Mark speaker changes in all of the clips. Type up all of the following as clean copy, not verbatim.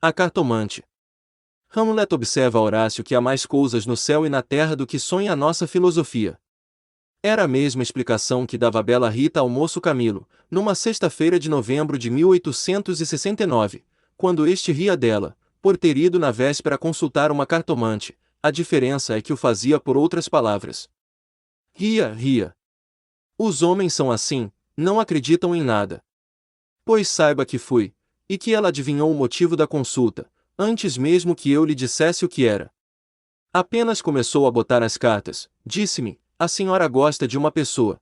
Speaker 1: A cartomante. Hamlet observa a Horácio que há mais coisas no céu e na terra do que sonha a nossa filosofia. Era a mesma explicação que dava a bela Rita ao moço Camilo, numa sexta-feira de novembro de 1869, quando este ria dela, por ter ido na véspera consultar uma cartomante. A diferença é que o fazia por outras palavras. Ria, ria. Os homens são assim, não acreditam em nada. Pois saiba que fui, e que ela adivinhou o motivo da consulta, antes mesmo que eu lhe dissesse o que era. Apenas começou a botar as cartas, disse-me: a senhora gosta de uma pessoa.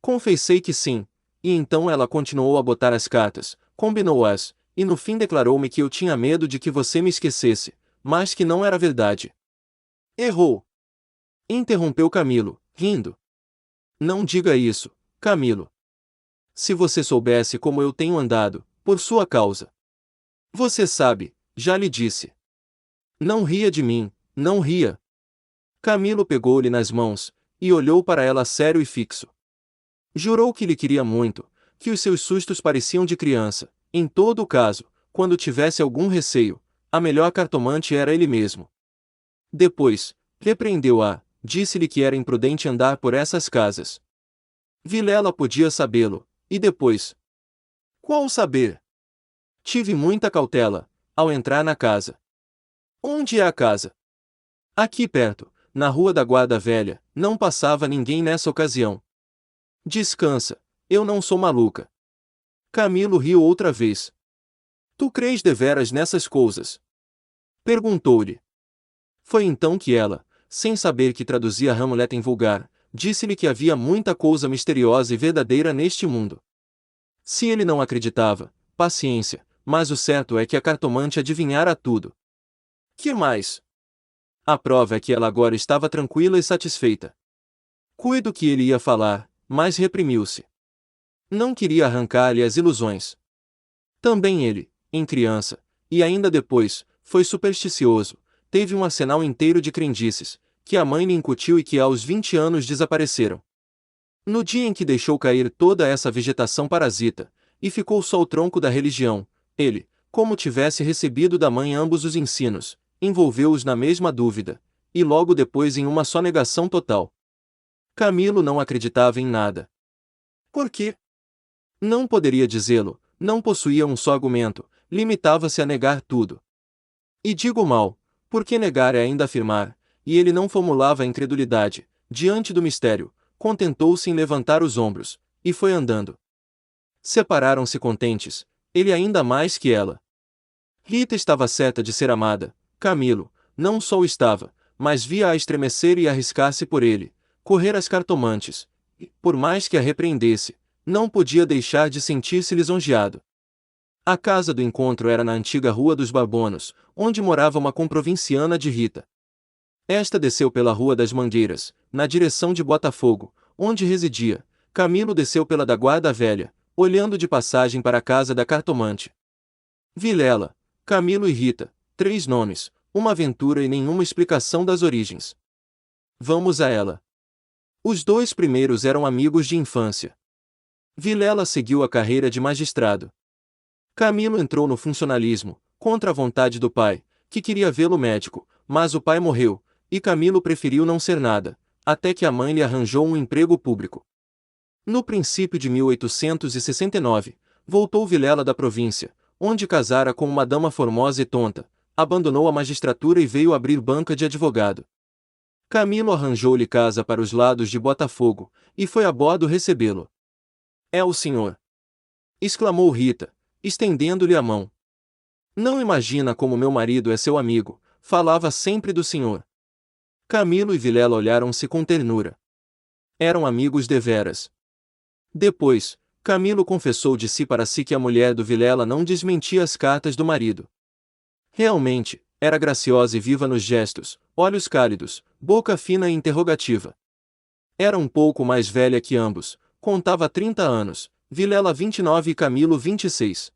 Speaker 1: Confessei que sim, e então ela continuou a botar as cartas, combinou-as, e no fim declarou-me que eu tinha medo de que você me esquecesse, mas que não era verdade. Errou! Interrompeu Camilo, rindo. Não diga isso, Camilo. Se você soubesse como eu tenho andado, por sua causa. Você sabe, já lhe disse. Não ria de mim, não ria. Camilo pegou-lhe nas mãos, e olhou para ela sério e fixo. Jurou que lhe queria muito, que os seus sustos pareciam de criança. Em todo o caso, quando tivesse algum receio, a melhor cartomante era ele mesmo. Depois, repreendeu-a, disse-lhe que era imprudente andar por essas casas. Vilela podia sabê-lo, e depois? Qual saber? Tive muita cautela, ao entrar na casa. Onde é a casa? Aqui perto, na Rua da Guarda Velha, não passava ninguém nessa ocasião. Descansa, eu não sou maluca. Camilo riu outra vez. Tu crês deveras nessas coisas? Perguntou-lhe. Foi então que ela, sem saber que traduzia Hamlet em vulgar, disse-lhe que havia muita coisa misteriosa e verdadeira neste mundo. Se ele não acreditava, paciência, mas o certo é que a cartomante adivinhara tudo. Que mais? A prova é que ela agora estava tranquila e satisfeita. Cuido que ele ia falar, mas reprimiu-se. Não queria arrancar-lhe as ilusões. Também ele, em criança, e ainda depois, foi supersticioso, teve um arsenal inteiro de crendices, que a mãe lhe incutiu e que aos 20 anos desapareceram. No dia em que deixou cair toda essa vegetação parasita, e ficou só o tronco da religião, ele, como tivesse recebido da mãe ambos os ensinos, envolveu-os na mesma dúvida, e logo depois em uma só negação total. Camilo não acreditava em nada. Por quê? Não poderia dizê-lo, não possuía um só argumento, limitava-se a negar tudo. E digo mal, porque negar é ainda afirmar, e ele não formulava a incredulidade, diante do mistério, contentou-se em levantar os ombros, e foi andando. Separaram-se contentes, ele ainda mais que ela. Rita estava certa de ser amada, Camilo, não só o estava, mas via-a estremecer e arriscar-se por ele, correr às cartomantes, e, por mais que a repreendesse, não podia deixar de sentir-se lisonjeado. A casa do encontro era na antiga Rua dos Barbonos, onde morava uma comprovinciana de Rita. Esta desceu pela Rua das Mangueiras, na direção de Botafogo, onde residia. Camilo desceu pela da Guarda Velha, olhando de passagem para a casa da cartomante. Vilela, Camilo e Rita, 3 nomes, uma aventura e nenhuma explicação das origens. Vamos a ela. Os 2 primeiros eram amigos de infância. Vilela seguiu a carreira de magistrado. Camilo entrou no funcionalismo, contra a vontade do pai, que queria vê-lo médico, mas o pai morreu, e Camilo preferiu não ser nada, até que a mãe lhe arranjou um emprego público. No princípio de 1869, voltou Vilela da província, onde casara com uma dama formosa e tonta, abandonou a magistratura e veio abrir banca de advogado. Camilo arranjou-lhe casa para os lados de Botafogo, e foi a bordo recebê-lo. É o senhor! Exclamou Rita, estendendo-lhe a mão. Não imagina como meu marido é seu amigo, falava sempre do senhor. Camilo e Vilela olharam-se com ternura. Eram amigos deveras. Depois, Camilo confessou de si para si que a mulher do Vilela não desmentia as cartas do marido. Realmente, era graciosa e viva nos gestos, olhos cálidos, boca fina e interrogativa. Era um pouco mais velha que ambos, contava 30 anos, Vilela 29 e Camilo 26.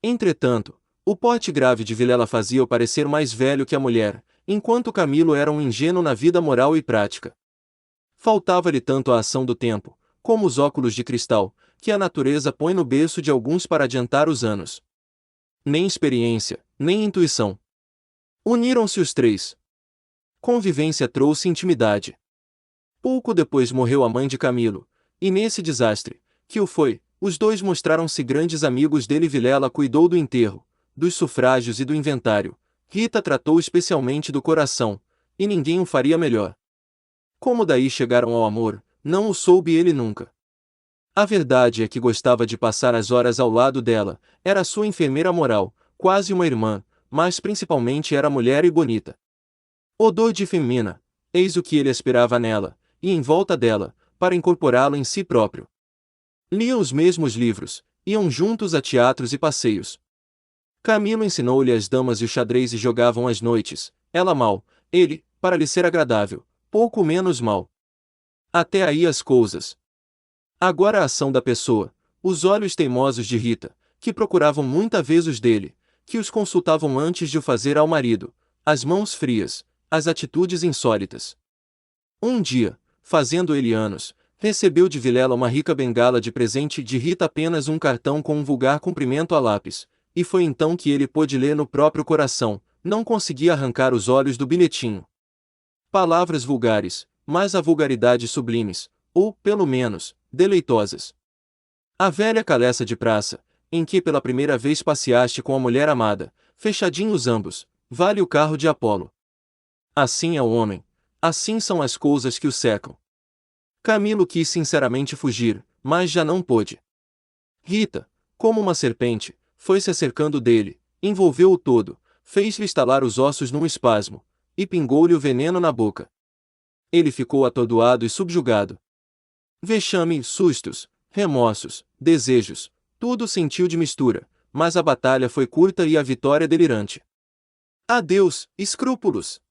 Speaker 1: Entretanto, o porte grave de Vilela fazia-o parecer mais velho que a mulher, enquanto Camilo era um ingênuo na vida moral e prática. Faltava-lhe tanto a ação do tempo, como os óculos de cristal, que a natureza põe no berço de alguns para adiantar os anos. Nem experiência, nem intuição. Uniram-se os três. Convivência trouxe intimidade. Pouco depois morreu a mãe de Camilo, e nesse desastre, que o foi, os dois mostraram-se grandes amigos dele. Vilela cuidou do enterro, dos sufrágios e do inventário. Rita tratou especialmente do coração, e ninguém o faria melhor. Como daí chegaram ao amor, não o soube ele nunca. A verdade é que gostava de passar as horas ao lado dela, era sua enfermeira moral, quase uma irmã, mas principalmente era mulher e bonita. Odor de femina, eis o que ele esperava nela, e em volta dela, para incorporá-lo em si próprio. Liam os mesmos livros, iam juntos a teatros e passeios. Camilo ensinou-lhe as damas e o xadrez e jogavam às noites, ela mal, ele, para lhe ser agradável, pouco menos mal. Até aí as coisas. Agora a ação da pessoa, os olhos teimosos de Rita, que procuravam muita vez os dele, que os consultavam antes de o fazer ao marido, as mãos frias, as atitudes insólitas. Um dia, fazendo ele anos, recebeu de Vilela uma rica bengala de presente, de Rita apenas um cartão com um vulgar cumprimento a lápis, e foi então que ele pôde ler no próprio coração, não conseguia arrancar os olhos do bilhetinho. Palavras vulgares, mas a vulgaridade sublimes, ou, pelo menos, deleitosas. A velha caleça de praça, em que pela primeira vez passeaste com a mulher amada, fechadinhos ambos, vale o carro de Apolo. Assim é o homem, assim são as coisas que o secam. Camilo quis sinceramente fugir, mas já não pôde. Rita, como uma serpente, foi-se acercando dele, envolveu-o todo, fez-lhe estalar os ossos num espasmo, e pingou-lhe o veneno na boca. Ele ficou atordoado e subjugado. Vexame, sustos, remorsos, desejos, tudo sentiu de mistura, mas a batalha foi curta e a vitória delirante. Adeus, escrúpulos!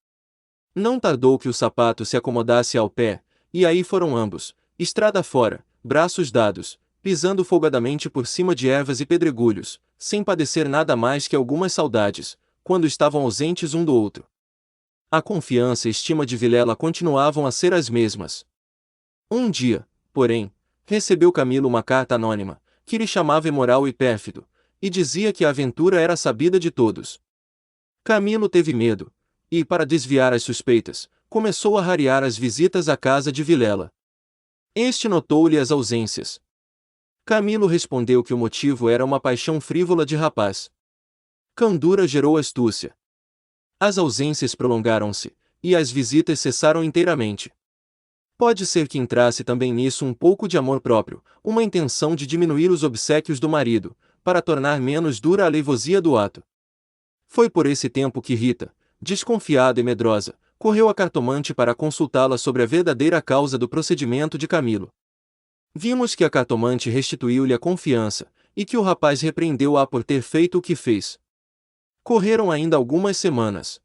Speaker 1: Não tardou que o sapato se acomodasse ao pé, e aí foram ambos, estrada fora, braços dados, pisando folgadamente por cima de ervas e pedregulhos, sem padecer nada mais que algumas saudades, quando estavam ausentes um do outro. A confiança e estima de Vilela continuavam a ser as mesmas. Um dia, porém, recebeu Camilo uma carta anônima, que lhe chamava imoral e pérfido, e dizia que a aventura era sabida de todos. Camilo teve medo, e, para desviar as suspeitas, começou a rarear as visitas à casa de Vilela. Este notou-lhe as ausências. Camilo respondeu que o motivo era uma paixão frívola de rapaz. Candura gerou astúcia. As ausências prolongaram-se, e as visitas cessaram inteiramente. Pode ser que entrasse também nisso um pouco de amor próprio, uma intenção de diminuir os obséquios do marido, para tornar menos dura a aleivosia do ato. Foi por esse tempo que Rita, desconfiada e medrosa, correu a cartomante para consultá-la sobre a verdadeira causa do procedimento de Camilo. Vimos que a cartomante restituiu-lhe a confiança, e que o rapaz repreendeu-a por ter feito o que fez. Correram ainda algumas semanas.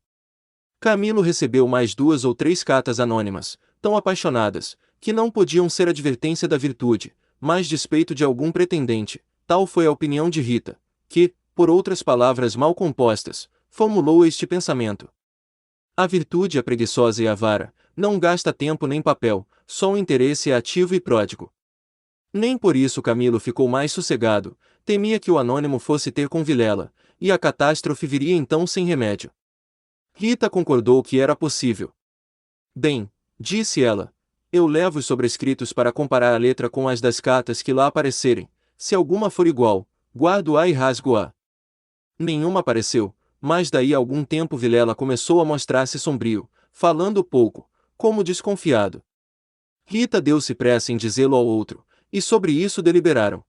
Speaker 1: Camilo recebeu mais 2 ou 3 cartas anônimas, tão apaixonadas, que não podiam ser advertência da virtude, mas despeito de algum pretendente. Tal foi a opinião de Rita, que, por outras palavras mal compostas, formulou este pensamento. A virtude é preguiçosa e avara, não gasta tempo nem papel, só o interesse é ativo e pródigo. Nem por isso Camilo ficou mais sossegado, temia que o anônimo fosse ter com Vilela, e a catástrofe viria então sem remédio. Rita concordou que era possível. Bem, disse ela, eu levo os sobrescritos para comparar a letra com as das cartas que lá aparecerem, se alguma for igual, guardo-a e rasgo-a. Nenhuma apareceu, mas daí a algum tempo Vilela começou a mostrar-se sombrio, falando pouco, como desconfiado. Rita deu-se pressa em dizê-lo ao outro, e sobre isso deliberaram.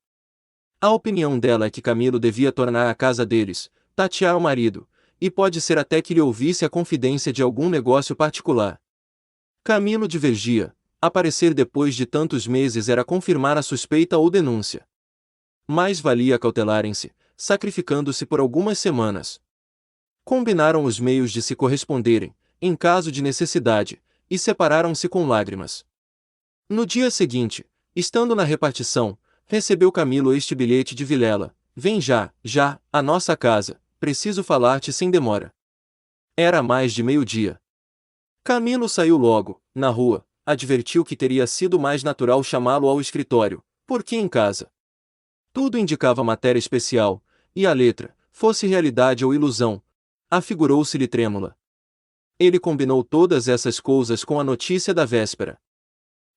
Speaker 1: A opinião dela é que Camilo devia tornar a casa deles, tatear o marido, e pode ser até que lhe ouvisse a confidência de algum negócio particular. Camilo divergia, aparecer depois de tantos meses era confirmar a suspeita ou denúncia. Mais valia cautelarem-se, sacrificando-se por algumas semanas. Combinaram os meios de se corresponderem, em caso de necessidade, e separaram-se com lágrimas. No dia seguinte, estando na repartição, recebeu Camilo este bilhete de Vilela: vem já, à nossa casa, preciso falar-te sem demora. Era mais de meio-dia. Camilo saiu logo, na rua, advertiu que teria sido mais natural chamá-lo ao escritório, porque em casa tudo indicava matéria especial, e a letra, fosse realidade ou ilusão, afigurou-se-lhe trêmula. Ele combinou todas essas coisas com a notícia da véspera.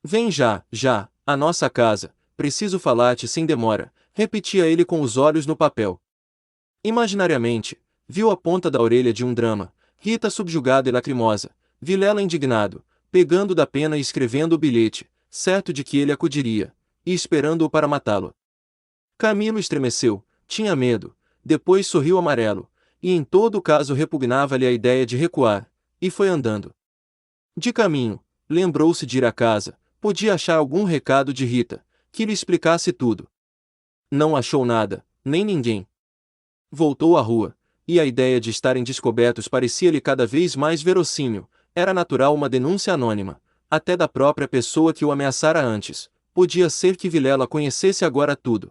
Speaker 1: Vem já, já, à nossa casa, preciso falar-te sem demora, repetia ele com os olhos no papel. Imaginariamente, viu a ponta da orelha de um drama, Rita subjugada e lacrimosa, Vilela indignado, pegando da pena e escrevendo o bilhete, certo de que ele acudiria, e esperando-o para matá-lo. Camilo estremeceu, tinha medo, depois sorriu amarelo, e em todo o caso repugnava-lhe a ideia de recuar, e foi andando. De caminho, lembrou-se de ir à casa, podia achar algum recado de Rita, que lhe explicasse tudo. Não achou nada, nem ninguém. Voltou à rua, e a ideia de estarem descobertos parecia-lhe cada vez mais verossímil. Era natural uma denúncia anônima, até da própria pessoa que o ameaçara antes. Podia ser que Vilela conhecesse agora tudo.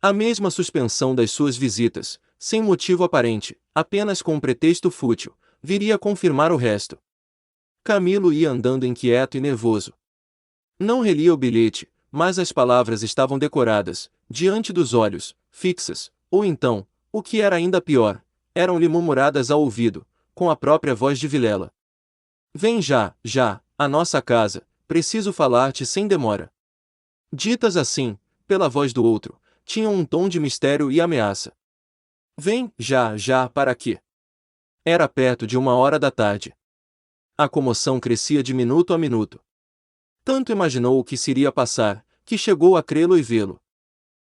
Speaker 1: A mesma suspensão das suas visitas, sem motivo aparente, apenas com um pretexto fútil, viria a confirmar o resto. Camilo ia andando inquieto e nervoso. Não relia o bilhete, mas as palavras estavam decoradas, diante dos olhos, fixas, ou então, o que era ainda pior, eram-lhe murmuradas ao ouvido, com a própria voz de Vilela. Vem já, já, à nossa casa, preciso falar-te sem demora. Ditas assim, pela voz do outro, tinham um tom de mistério e ameaça. Vem, já, já, para quê? Era perto de 1 hora da tarde. A comoção crescia de minuto a minuto. Tanto imaginou o que se iria passar, que chegou a crê-lo e vê-lo.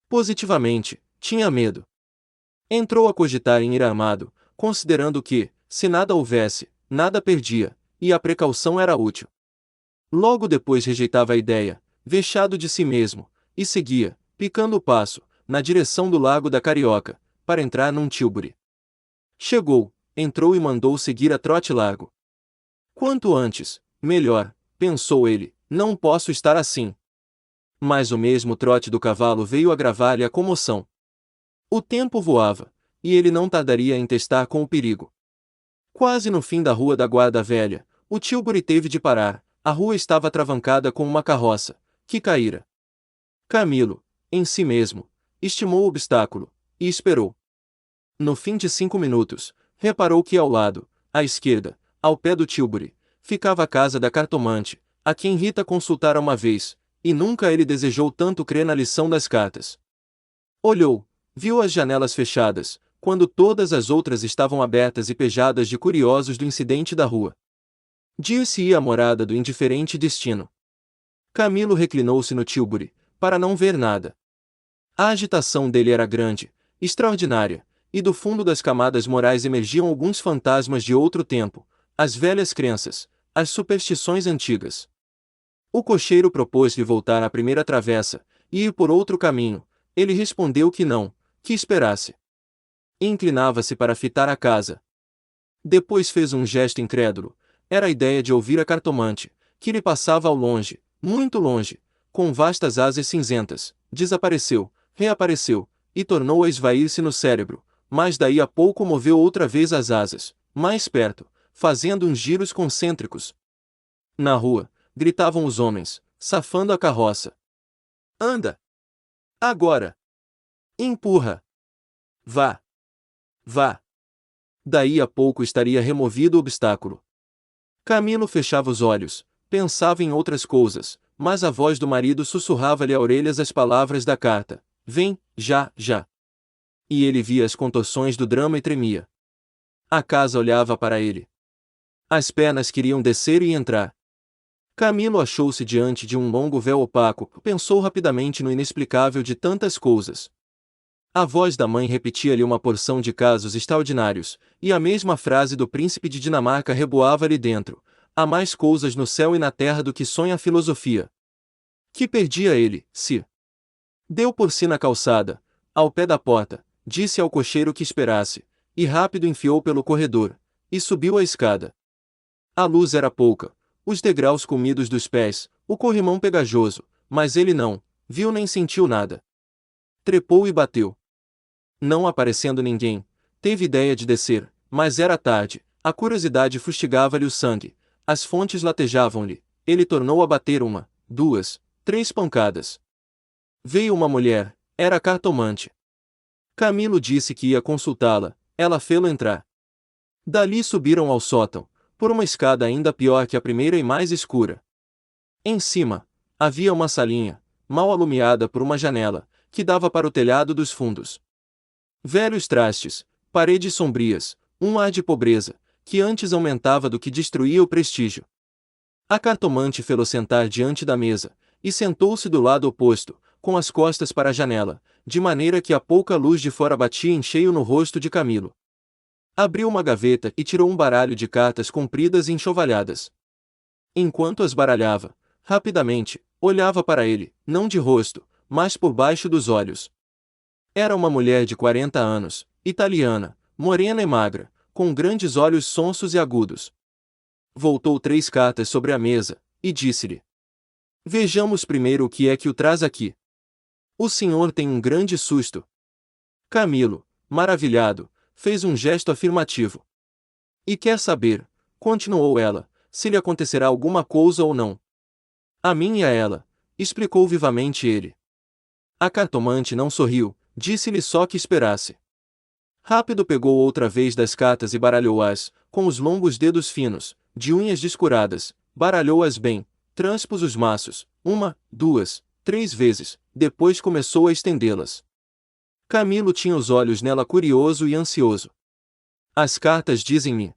Speaker 1: Positivamente, tinha medo. Entrou a cogitar em ir armado, considerando que, se nada houvesse, nada perdia, e a precaução era útil. Logo depois rejeitava a ideia, vexado de si mesmo, e seguia, picando o passo, na direção do Lago da Carioca, para entrar num tílburi. Chegou, entrou e mandou seguir a trote largo. Quanto antes, melhor, pensou ele, não posso estar assim. Mas o mesmo trote do cavalo veio agravar-lhe a comoção. O tempo voava, e ele não tardaria em testar com o perigo. Quase no fim da Rua da Guarda Velha, o tílburi teve de parar, a rua estava atravancada com uma carroça, que caíra. Camilo, em si mesmo, estimou o obstáculo, e esperou. No fim de 5 minutos, reparou que ao lado, à esquerda, ao pé do tílburi, ficava a casa da cartomante, a quem Rita consultara uma vez, e nunca ele desejou tanto crer na lição das cartas. Olhou, viu as janelas fechadas, quando todas as outras estavam abertas e pejadas de curiosos do incidente da rua. Dir-se-ia a morada do indiferente destino. Camilo reclinou-se no tílburi, para não ver nada. A agitação dele era grande, extraordinária, e do fundo das camadas morais emergiam alguns fantasmas de outro tempo, as velhas crenças, as superstições antigas. O cocheiro propôs-lhe voltar à primeira travessa, e ir por outro caminho. Ele respondeu que não, que esperasse. Inclinava-se para fitar a casa. Depois fez um gesto incrédulo. Era a ideia de ouvir a cartomante, que lhe passava ao longe, muito longe, com vastas asas cinzentas. Desapareceu, reapareceu, e tornou a esvair-se no cérebro, mas daí a pouco moveu outra vez as asas, mais perto, fazendo uns giros concêntricos. Na rua, gritavam os homens, safando a carroça. Anda! Agora! Empurra! Vá! Vá! Daí a pouco estaria removido o obstáculo. Camilo fechava os olhos, pensava em outras coisas, mas a voz do marido sussurrava-lhe a orelhas as palavras da carta. Vem, já, já. E ele via as contorções do drama e tremia. A casa olhava para ele. As pernas queriam descer e entrar. Camilo achou-se diante de um longo véu opaco, pensou rapidamente no inexplicável de tantas coisas. A voz da mãe repetia-lhe uma porção de casos extraordinários, e a mesma frase do príncipe de Dinamarca reboava-lhe dentro. Há mais coisas no céu e na terra do que sonha a filosofia. Que perdia ele, se deu por si na calçada, ao pé da porta, disse ao cocheiro que esperasse, e rápido enfiou pelo corredor, e subiu a escada. A luz era pouca, os degraus comidos dos pés, o corrimão pegajoso, mas ele não viu nem sentiu nada. Trepou e bateu. Não aparecendo ninguém, teve ideia de descer, mas era tarde, a curiosidade fustigava-lhe o sangue, as fontes latejavam-lhe, ele tornou a bater 1, 2, 3 pancadas. Veio uma mulher, era a cartomante. Camilo disse que ia consultá-la, ela fê-lo entrar. Dali subiram ao sótão, por uma escada ainda pior que a primeira e mais escura. Em cima, havia uma salinha, mal alumiada por uma janela, que dava para o telhado dos fundos. Velhos trastes, paredes sombrias, um ar de pobreza, que antes aumentava do que destruía o prestígio. A cartomante fê-lo sentar diante da mesa, e sentou-se do lado oposto, com as costas para a janela, de maneira que a pouca luz de fora batia em cheio no rosto de Camilo. Abriu uma gaveta e tirou um baralho de cartas compridas e enxovalhadas. Enquanto as baralhava, rapidamente, olhava para ele, não de rosto, mas por baixo dos olhos. Era uma mulher de 40 anos, italiana, morena e magra, com grandes olhos sonsos e agudos. Voltou 3 cartas sobre a mesa, e disse-lhe: Vejamos primeiro o que é que o traz aqui. O senhor tem um grande susto. Camilo, maravilhado, fez um gesto afirmativo. E quer saber, continuou ela, se lhe acontecerá alguma coisa ou não. A mim e a ela, explicou vivamente ele. A cartomante não sorriu, disse-lhe só que esperasse. Rápido pegou outra vez das cartas e baralhou-as, com os longos dedos finos, de unhas descuradas, baralhou-as bem, transpôs os maços, 1, 2, 3 vezes, depois começou a estendê-las. Camilo tinha os olhos nela curioso e ansioso. As cartas dizem-me.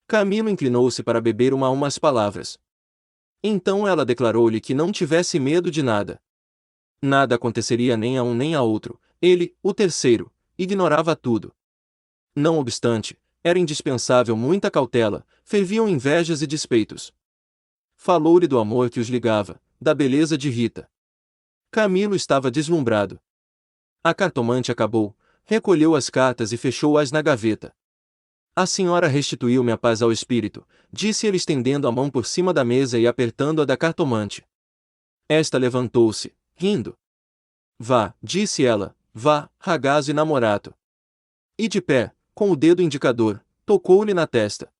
Speaker 1: Camilo inclinou-se para beber umas palavras. Então ela declarou-lhe que não tivesse medo de nada. Nada aconteceria nem a um nem a outro, ele, o terceiro, ignorava tudo. Não obstante, era indispensável muita cautela, ferviam invejas e despeitos. Falou-lhe do amor que os ligava, da beleza de Rita. Camilo estava deslumbrado. A cartomante acabou, recolheu as cartas e fechou-as na gaveta. A senhora restituiu-me a paz ao espírito, disse ele estendendo a mão por cima da mesa e apertando a da cartomante. Esta levantou-se, rindo. Vá, disse ela, vá, ragazzo e namorato. E de pé, com o dedo indicador, tocou-lhe na testa.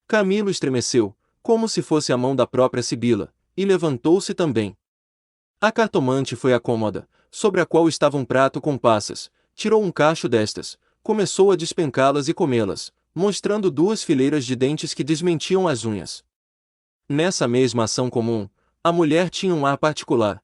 Speaker 1: Camilo estremeceu, como se fosse a mão da própria Sibila, e levantou-se também. A cartomante foi à cômoda, sobre a qual estava um prato com passas, tirou um cacho destas, começou a despencá-las e comê-las, mostrando 2 fileiras de dentes que desmentiam as unhas. Nessa mesma ação comum, a mulher tinha um ar particular.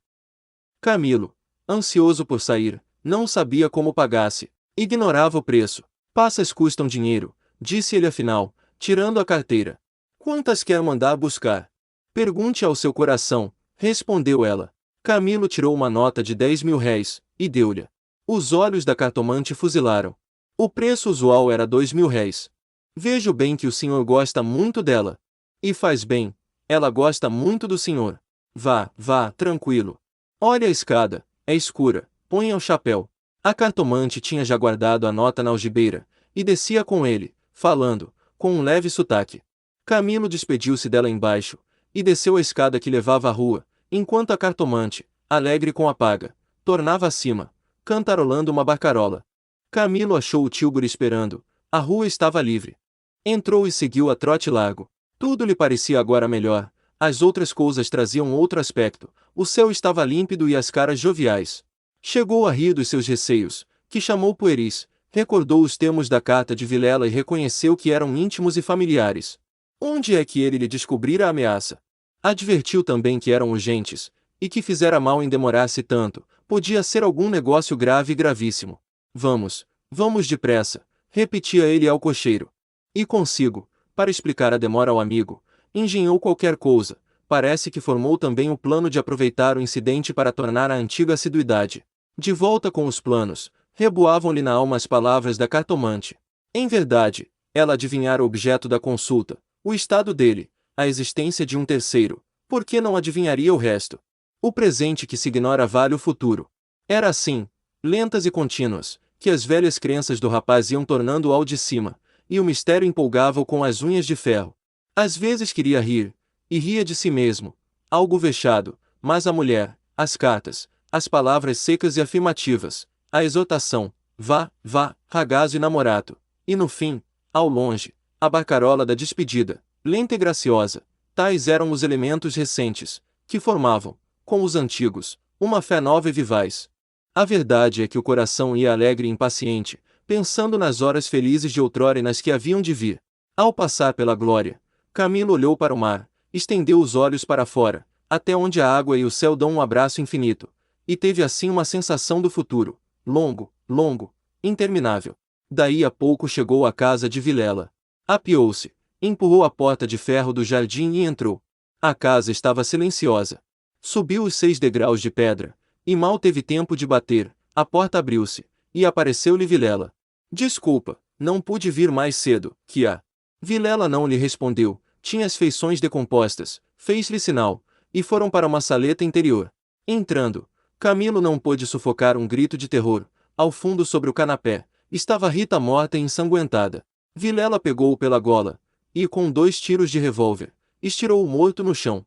Speaker 1: Camilo, ansioso por sair, não sabia como pagasse, ignorava o preço. Passas custam dinheiro, disse ele afinal, tirando a carteira. Quantas quer mandar buscar? Pergunte ao seu coração, respondeu ela. Camilo tirou uma nota de 10.000 réis, e deu-lhe. Os olhos da cartomante fuzilaram. O preço usual era 2.000 réis. Vejo bem que o senhor gosta muito dela. E faz bem, ela gosta muito do senhor. Vá, vá, tranquilo. Olha a escada, é escura, ponha o chapéu. A cartomante tinha já guardado a nota na algibeira, e descia com ele, falando, com um leve sotaque. Camilo despediu-se dela embaixo, e desceu a escada que levava à rua, enquanto a cartomante, alegre com a paga, tornava acima, cantarolando uma barcarola. Camilo achou o tílburi esperando, a rua estava livre. Entrou e seguiu a trote largo. Tudo lhe parecia agora melhor, as outras coisas traziam outro aspecto, o céu estava límpido e as caras joviais. Chegou a rir dos seus receios, que chamou pueris, recordou os termos da carta de Vilela e reconheceu que eram íntimos e familiares. Onde é que ele lhe descobrira a ameaça? Advertiu também que eram urgentes, e que fizera mal em demorar-se tanto, podia ser algum negócio grave e gravíssimo. Vamos, vamos depressa, repetia ele ao cocheiro. E consigo, para explicar a demora ao amigo, engenhou qualquer coisa, parece que formou também o plano de aproveitar o incidente para tornar a antiga assiduidade. De volta com os planos, reboavam-lhe na alma as palavras da cartomante. Em verdade, ela adivinhara o objeto da consulta, o estado dele, a existência de um terceiro, por que não adivinharia o resto? O presente que se ignora vale o futuro. Era assim, lentas e contínuas, que as velhas crenças do rapaz iam tornando ao de cima, e o mistério empolgava-o com as unhas de ferro. Às vezes queria rir, e ria de si mesmo, algo vexado, mas a mulher, as cartas, as palavras secas e afirmativas, a exortação, vá, vá, ragazzo e namorato, e no fim, ao longe, a barcarola da despedida, lenta e graciosa, tais eram os elementos recentes, que formavam, com os antigos, uma fé nova e vivaz. A verdade é que o coração ia alegre e impaciente, pensando nas horas felizes de outrora e nas que haviam de vir. Ao passar pela glória, Camilo olhou para o mar, estendeu os olhos para fora, até onde a água e o céu dão um abraço infinito, e teve assim uma sensação do futuro, longo, longo, interminável. Daí a pouco chegou à casa de Vilela. Apeou-se, empurrou a porta de ferro do jardim e entrou. A casa estava silenciosa. Subiu os 6 degraus de pedra, e mal teve tempo de bater, a porta abriu-se, e apareceu-lhe Vilela. Desculpa, não pude vir mais cedo, que há? Vilela não lhe respondeu, tinha as feições decompostas, fez-lhe sinal, e foram para uma saleta interior. Entrando, Camilo não pôde sufocar um grito de terror. Ao fundo sobre o canapé, estava Rita morta e ensanguentada. Vilela pegou-o pela gola, e com 2 tiros de revólver, estirou o morto no chão.